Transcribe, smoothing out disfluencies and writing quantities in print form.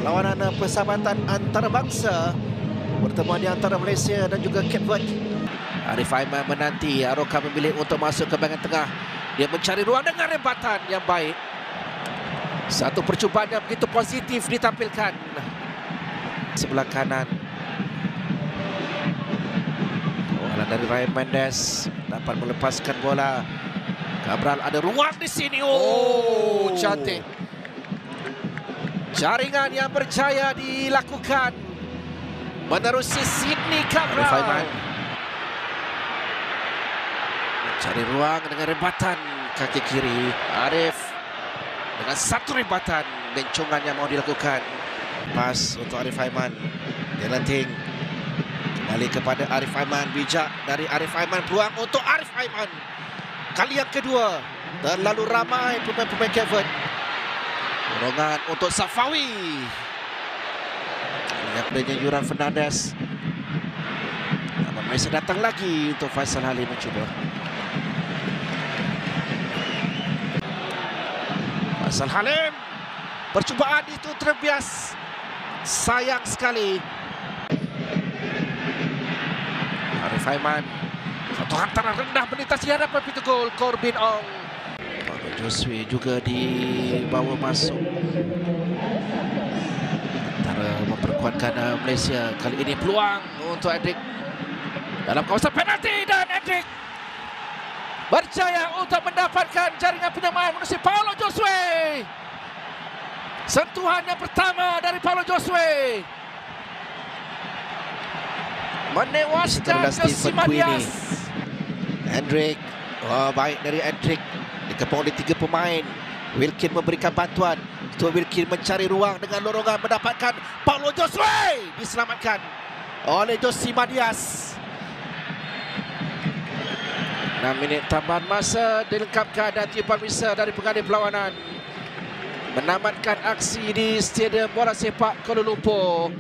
Lawanan persahabatan antarabangsa, pertemuan di antara Malaysia dan juga Cape Verde. Arif Aiman menanti Aroka memilih untuk masuk ke bahagian tengah. Dia mencari ruang dengan rebatan yang baik. Satu percubaan yang begitu positif ditampilkan. Sebelah kanan. Bola dari Ryan Mendes dapat melepaskan bola. Cabral ada ruang di sini. Oh, cantik. Jaringan yang berjaya dilakukan menerusi Sydney Cabral. Mencari ruang dengan rebatan kaki kiri. Arif dengan satu rebatan, bencongan yang mau dilakukan. Pas untuk Arif Aiman. Dia lanting. Kembali kepada Arif Aiman. Bijak dari Arif Aiman. Peluang untuk Arif Aiman. Kali yang kedua. Terlalu ramai pemain-pemain Cape Verde. Dorongan untuk Safawi. Yang playnya Yuran Fernandez. Namun Malaysia datang lagi untuk Faisal Halim mencuba. Faisal Halim. Percubaan itu terbias. Sayang sekali. Arif Aiman. Satu hantaran rendah melintasi hadapan pintu gol Corbin Ong. Paulo Josue juga dibawa masuk. Antara memperkuatkan Malaysia. Kali ini peluang untuk Edric dalam kawasan penalti, dan Edric berjaya untuk mendapatkan jaringan penyamaran menerusi Paulo Josue. Sentuhan yang pertama dari Paulo Josue menewaskan Josima Diaz. Hendrik, baik dari Hendrik. Dikepung oleh 3 pemain. Wilkin memberikan bantuan. Stuart Wilkin mencari ruang dengan lorongan, mendapatkan Paulo Josue. Diselamatkan oleh Josima Diaz. 6 minit tambahan masa dilengkapkan dan tiupan whistle dari pengadil perlawanan menamatkan aksi di Stadium Bola Sepak Kuala Lumpur.